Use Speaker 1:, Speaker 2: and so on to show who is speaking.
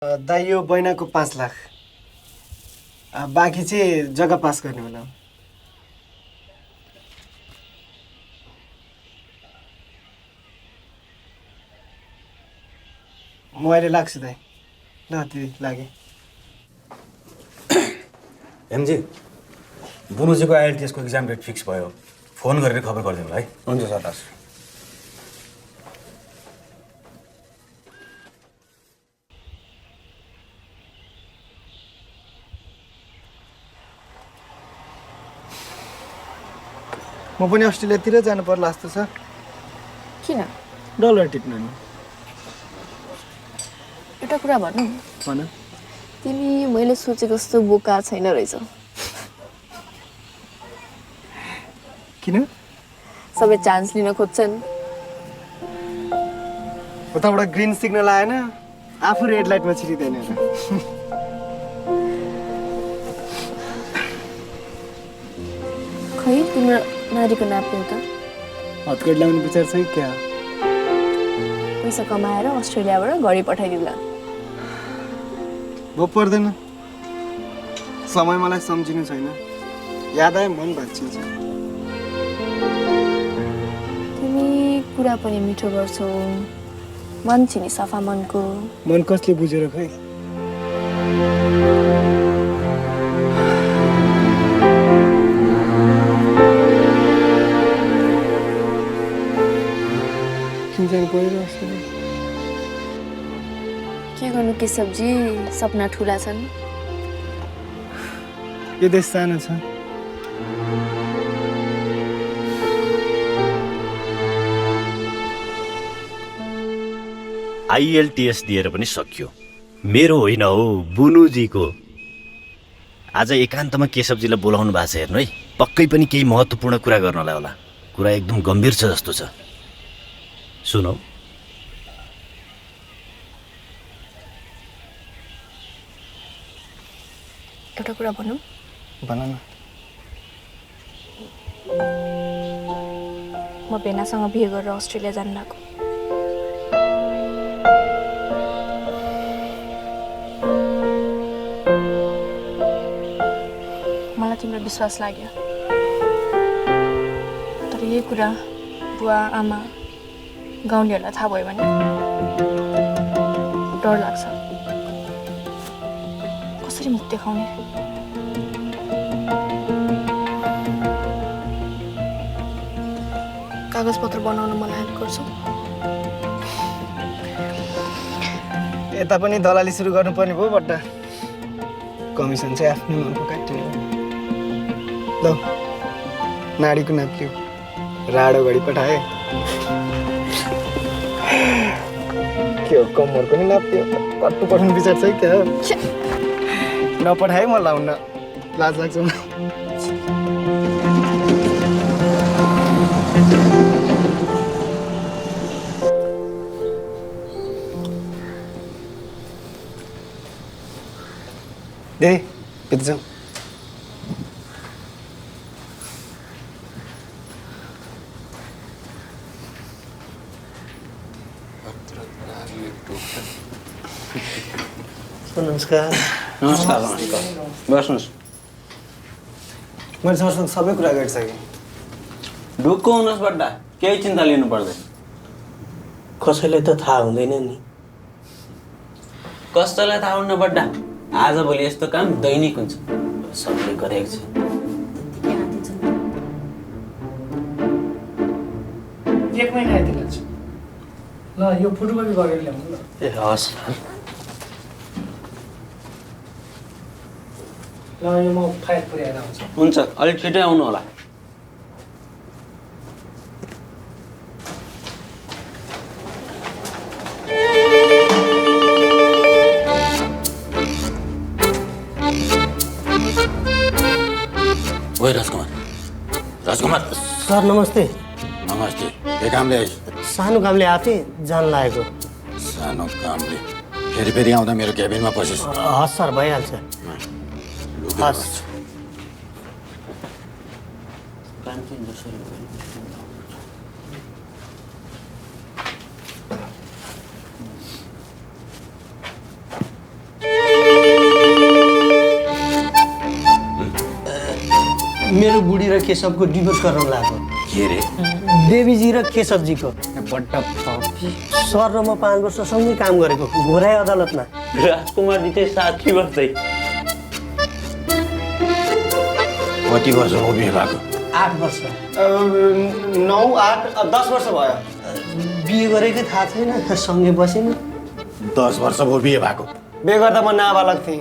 Speaker 1: दाइ यो बैनाको 5 लाख बाँकी चाहिँ जग्गा पास गर्ने होला। म अहिले लाग्छु दाइ। ल त्यही लागे।
Speaker 2: एमजी बुनुजीको आइएलटिएसको एक्जाम डेट फिक्स भयो। फोन गरेर खबर गरिदिनु होला है।
Speaker 3: हुन्छ सर दास।
Speaker 1: म पनि अस्ट्रेलियातिर जानु पर्ला जस्तो छ।
Speaker 4: किन?
Speaker 1: डलर टिप्न नि।
Speaker 4: एउटा कुरा भनौँ।
Speaker 1: भन।
Speaker 4: तिमी मैले सोचेको जस्तो बोका छैन रहेछौ।
Speaker 1: किन?
Speaker 4: सबै चान्स लिन खोज्छन्।
Speaker 1: उताबाट ग्रिन सिग्नल आएन, आफू रेड लाइटमा छिरिँदैन।
Speaker 4: खै तिम्रो नारीको नाप्ने त
Speaker 1: हतकट ल्याउने विचार छ क्या?
Speaker 4: पैसा कमाएर अस्ट्रेलियाबाट घडी पठाइदिउँला।
Speaker 1: भो पर्दैन। समय मलाई सम्झिनु छैन। याद आयो मन भाँचिन्छ।
Speaker 4: तिमी कुरा पनि मिठो गर्छौ। मन छिनी सफा मनको।
Speaker 1: मन कसले बुझेर खै?
Speaker 4: के गर्नु के सब्जी सपना ठुला छन्।
Speaker 1: यो देश सानो छ।
Speaker 5: आइएलटिएस दिएर पनि सकियो। मेरो होइन हो, बुनुजीको। आज एकान्तमा केशवजीलाई बोलाउनु भएको छ हेर्नु है। पक्कै पनि केही महत्त्वपूर्ण कुरा गर्नलाई होला। कुरा एकदम गम्भीर छ जस्तो छ। सुनौ।
Speaker 4: एउटा कुरा भनौँ।
Speaker 1: भन न।
Speaker 4: म भेनासँग बिहे गरेर अस्ट्रेलिया जानु लाग्यो। मलाई तिम्रो विश्वास लाग्यो। तर यही कुरा बुवा आमा गाउँलेहरूलाई थाहा भयो भने डर लाग्छ। कसरी मुख देखाउने? कागजपत्र बनाउन मलाई हेल्प गर्छौ?
Speaker 1: यता पनि दलाली सुरु गर्नुपर्ने भयो बट्टा। कमिसन चाहिँ आफ्नो मनको काट्ने हो। ल नाडीको नाप लिऊ। राडो घडी पठाए। के हो कम्मरको नि नाप दियो। कट्टु पठाउनु विचार छ क्या? नपठाए म लाउन लाज लाग्छ। दे भित्र जाऊ। नमस्कार।
Speaker 3: नमस्कार नमस्कार। बस्नुहोस्।
Speaker 1: मैले सरसँग सबै कुरा गरिसकेँ।
Speaker 3: ढुक्क हुनुहोस् बड्डा। केही चिन्ता लिनु पर्दैन।
Speaker 6: कसैलाई त थाहा हुँदैन नि।
Speaker 3: कसैलाई थाहा हुन्न बड्डा। आजभोलि यस्तो काम दैनिक हुन्छ। सबले गरेको छ।
Speaker 1: एक महिना आइदिन्छु। ल यो फोटोकपी गरेर ल्याउनु ल।
Speaker 6: ए हस्।
Speaker 1: ल यो म फाइल पुर्याएर आउँछु।
Speaker 3: हुन्छ अलिक छिटै आउनु होला।
Speaker 2: ओए राजकुमार। राजकुमार।
Speaker 6: सर नमस्ते।
Speaker 2: नमस्ते। के कामले आइस?
Speaker 6: सानो कामले आएको थिएँ, जान लागेको।
Speaker 2: सानो कामले फेरि फेरि आउँदा मेरो क्याबिनमा पसिस्।
Speaker 6: हस् सर भइहाल्छ। हस्। मेरो बुढी र केशवको डिभोर्स गराउन लाग्यो
Speaker 2: के रे
Speaker 6: देवीजी र केशवजीको
Speaker 1: बड्डा पपी
Speaker 6: सर र म 5 वर्ष सँगै काम गरेको घोराई अदालतमा
Speaker 3: राजकुमार जी चाहिँ 60 वर्षै
Speaker 2: कति वर्ष हो बिहे भएको
Speaker 6: 8 वर्ष
Speaker 1: 9 8 10 वर्ष भयो
Speaker 6: बिहे गरेकै थाहा छैन सँगै बसेन
Speaker 2: 10 वर्ष भयो बिहे भएको
Speaker 1: बिहे गर्दा म नाबालक थिएँ